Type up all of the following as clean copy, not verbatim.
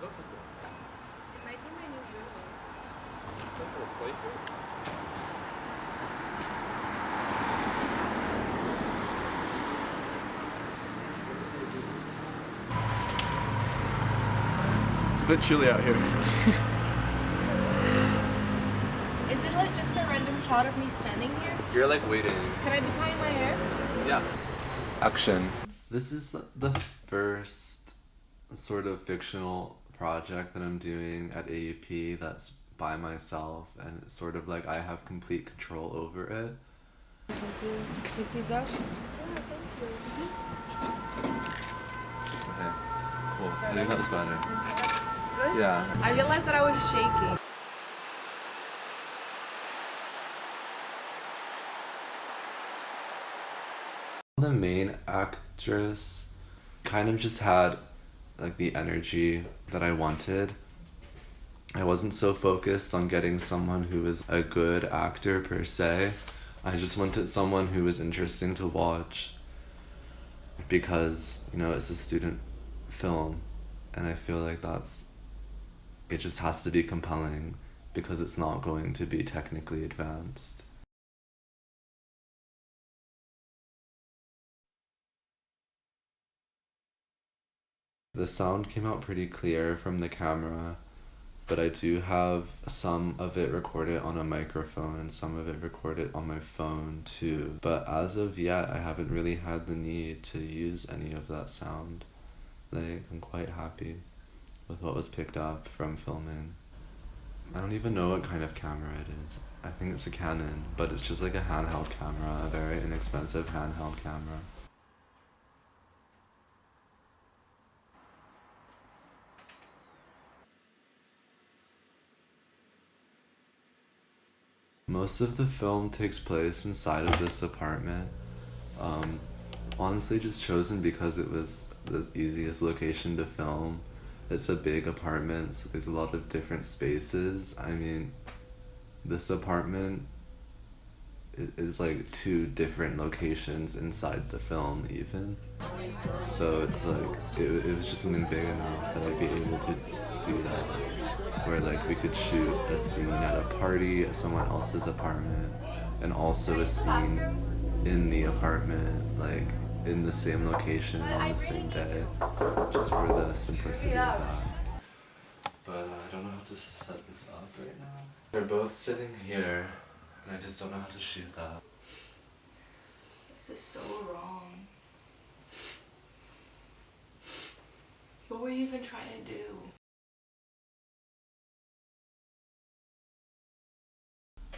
stuff is it? It might be my new roommates. Is that a replacement? It's a bit chilly out here. Is it like just a random shot of me standing here? You're like waiting. Can I be tying my hair? Yeah. Action. This is the first sort of fictional project that I'm doing at AUP that's by myself, and it's sort of like I have complete control over it. Thank you. Take these out? Yeah, thank you. Okay. Cool. I think that was better. That's good? Yeah. I realized that I was shaking. The main actress kind of just had like the energy that I wanted. I wasn't so focused on getting someone who was a good actor per se. I just wanted someone who was interesting to watch because, you know, it's a student film, and I feel like it just has to be compelling because it's not going to be technically advanced. The sound came out pretty clear from the camera, but I do have some of it recorded on a microphone and some of it recorded on my phone too. But as of yet, I haven't really had the need to use any of that sound. Like, I'm quite happy with what was picked up from filming. I don't even know what kind of camera it is. I think it's a Canon, but it's just like a handheld camera, a very inexpensive handheld camera. Most of the film takes place inside of this apartment. Honestly, just chosen because it was the easiest location to film. It's a big apartment, so there's a lot of different spaces. I mean, this apartment is like 2 different locations inside the film even. So it's like, it was just something big enough that I'd be able to do that. Where like we could shoot a scene at a party at someone else's apartment, and also a scene in the apartment, like in the same location on the same day, just for the simplicity of that. But I don't know how to set this up right now. They're both sitting here, and I just don't know how to shoot that. This is so wrong. What were you even trying to do?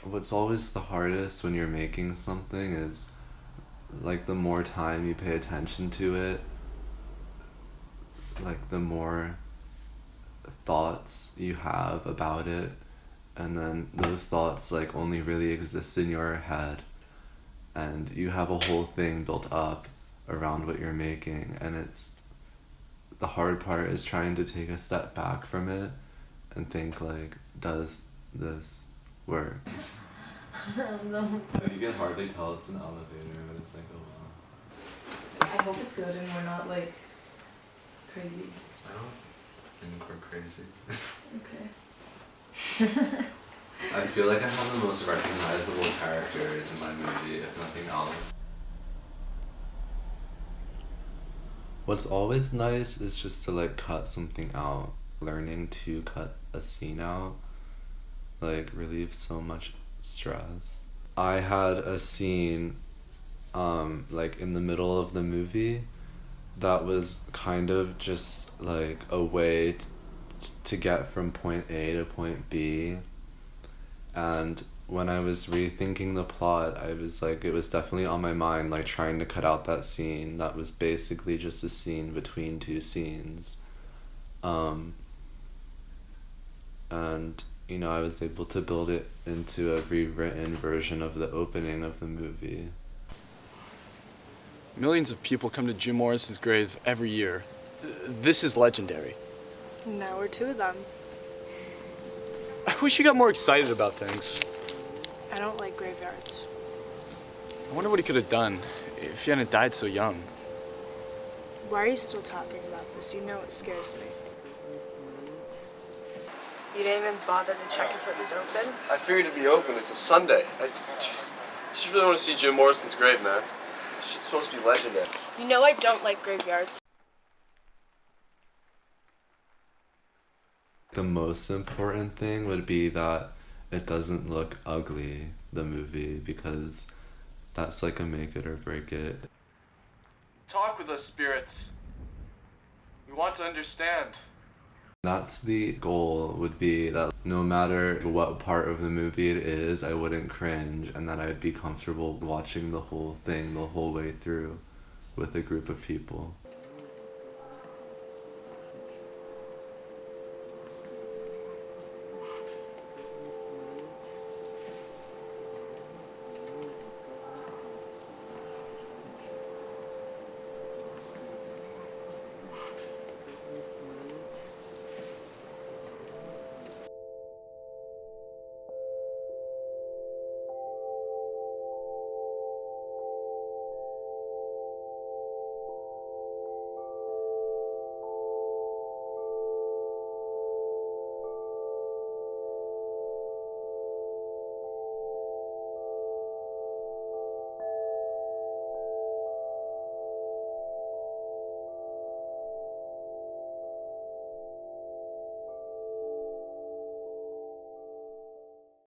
What's always the hardest when you're making something is, like, the more time you pay attention to it, like, the more thoughts you have about it, and then those thoughts, like, only really exist in your head, and you have a whole thing built up around what you're making, and the hard part is trying to take a step back from it and think, like, does this work? No. So you can hardly tell it's an elevator, but it's like, oh wow. I hope it's good and we're not like crazy. I don't think we're crazy. Okay. I feel like I have the most recognizable characters in my movie, if nothing else. What's always nice is just to like cut something out. Learning to cut a scene out, like, relieves so much stress. I had a scene like in the middle of the movie that was kind of just like a way to get from point A to point B, and when I was rethinking the plot, I was like, it was definitely on my mind, like trying to cut out that scene that was basically just a scene between 2 scenes. And you know, I was able to build it into a rewritten version of the opening of the movie. Millions of people come to Jim Morris's grave every year. This is legendary. Now we're 2 of them. I wish you got more excited about things. I don't like graveyards. I wonder what he could have done if he hadn't died so young. Why are you still talking about this? You know it scares me. You didn't even bother to check if it was open? I figured it'd be open. It's a Sunday. You just really want to see Jim Morrison's grave, man. It's supposed to be legendary. You know I don't like graveyards. The most important thing would be that it doesn't look ugly, the movie, because that's like a make it or break it. Talk with us, spirits. We want to understand. That's the goal, would be that no matter what part of the movie it is, I wouldn't cringe, and that I'd be comfortable watching the whole thing the whole way through with a group of people.